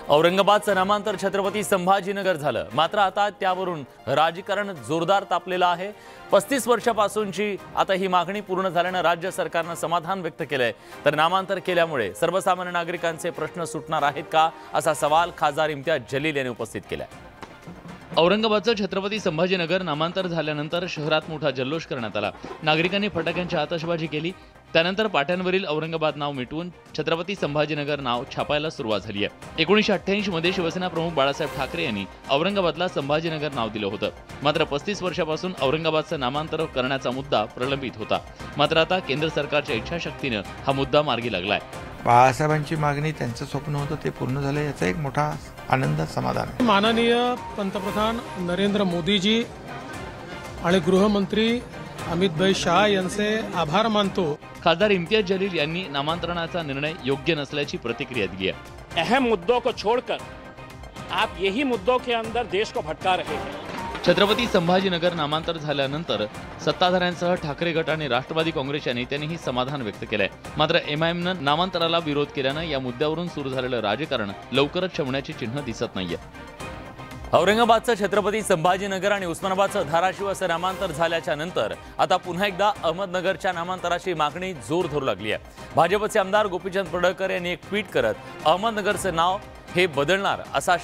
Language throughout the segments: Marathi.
औरंगाबादचं नामांतर छत्रपती संभाजीनगर झालं, मात्र आता त्यावरून राजकारण जोरदार तापलेलं आहे। 35 वर्षापासूनची आता ही मागणी पूर्ण झाल्यानं राज्य सरकारनं समाधान व्यक्त केलंय। तर नामांतर केल्यामुळे सर्वसामान्य नागरिकांचे प्रश्न सुटणार आहेत का, असा सवाल खासदार इम्तियाज जलील यांनी उपस्थित केलाय। औरंगाबादचं छत्रपती संभाजीनगर नामांतर झाल्यानंतर शहरात मोठा जल्लोष करण्यात आला। नागरिकांनी फटाक्यांची आतषबाजी केली। त्यानंतर पाट्यांवरील औरंगाबाद नाव मिटवून छत्रपती संभाजीनगर नाव छापायला सुरुवात झाली आहे। 1988 मध्ये शिवसेना प्रमुख बाळासाहेब ठाकरे यांनी औरंगाबादला संभाजीनगर नाव दिलं होतं। मात्र 35 वर्षापासून औरंगाबादचं नामांतर करण्याचा मुद्दा प्रलंबित होता। मात्र आता केंद्र सरकारच्या इच्छाशक्तीनं हा मुद्दा मार्गी लागलाय। बाळासाहेबांची मागणी, त्यांचं स्वप्न होतं ते पूर्ण झालं, याचा एक मोठा आनंद समाधान आहे। माननीय पंतप्रधान नरेंद्र मोदीजी आणि गृहमंत्री अमित भाई शाह यांचे आभार मानतो। खासदार इम्तियाज जलील यांनी नामांतरणाचा निर्णय योग्य नसल्याची प्रतिक्रिया दिली आहे। अहम मुद्दों को छोड़कर आप यही मुद्दों के अंदर देश को भटका रहे हैं। छत्रपती संभाजीनगर नामांतर झाल्यानंतर सत्ताधाऱ्यांसह ठाकरे गट आणि राष्ट्रवादी काँग्रेसच्या नेत्यांनीही समाधान व्यक्त केलंय। मात्र एमआयएमनं नामांतराला विरोध केल्यानं या मुद्द्यावरून सुरू झालेलं राजकारण लवकरच शमण्याची चिन्ह दिसत नाहीये। औरंगाबादचं छत्रपती संभाजीनगर आणि उस्मानाबादचं धाराशिव असं नामांतर झाल्याच्या नंतर आता पुन्हा एकदा अहमदनगरच्या नामांतराची मागणी जोर धरू लागली आहे। भाजपचे आमदार गोपीचंद पडळकर यांनी एक ट्विट करत अहमदनगरचं नाव हे बदलणार असा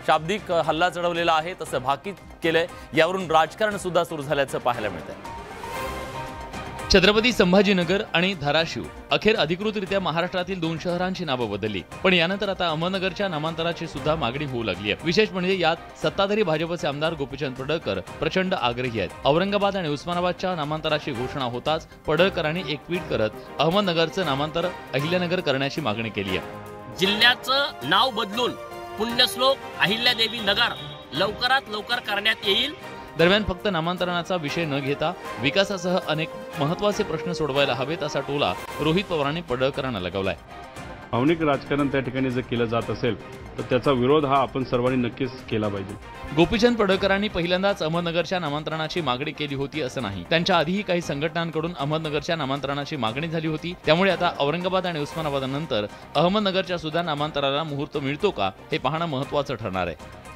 शाब्दिक हल्ला चढवलेला आहे, तसं भाकीत केलंय। यावरून राजकारण सुद्धा सुरू झाल्याचं पाहायला मिळतंय। छत्रपती संभाजीनगर आणि धाराशिव अखेर अधिकृतरित्या महाराष्ट्रातील 2 शहरांची नावं बदलली, पण यानंतर आता अहमदनगरच्या नामांतराची सुद्धा मागणी होऊ लागली आहे। विशेष म्हणजे यात सत्ताधारी भाजपचे आमदार गोपीचंद पडळकर प्रचंड आग्रही आहेत। औरंगाबाद आणि उस्मानाबादच्या नामांतराची घोषणा होताच पडळकरांनी एक ट्विट करत अहमदनगरचं नामांतर अहिल्यानगर करण्याची मागणी केली आहे। जिल्ह्याचं नाव बदलून पुण्यश्लोक अहिल्यादेवी नगर लवकरात लवकर करण्यात येईल। दरम्यान फक्त नामांतरणाचा विषय न घेता विकासासह अनेक महत्त्वाचे प्रश्न सोडवायला हवेत असा टोला रोहित पवारांनी पडळकरांना लगावलाय। भावनिक राजकारण त्या ठिकाणी जर केलं जात असेल तर त्याचा विरोध हा आपण सर्वांनी नक्कीच केला पाहिजे। गोपीचंद पडळकरांनी पहिल्यांदाच अहमदनगरच्या नामांतरणाची मागणी केली होती असं नाही, त्यांच्या आधीही काही संघटनांकडून अहमदनगरच्या नामांतरणाची मागणी झाली होती। त्यामुळे आता औरंगाबाद आणि उस्मानाबादनंतर अहमदनगरच्या सुद्धा नामांतराला मुहूर्त मिळतो का हे पाहणं महत्त्वाचं ठरणार आहे।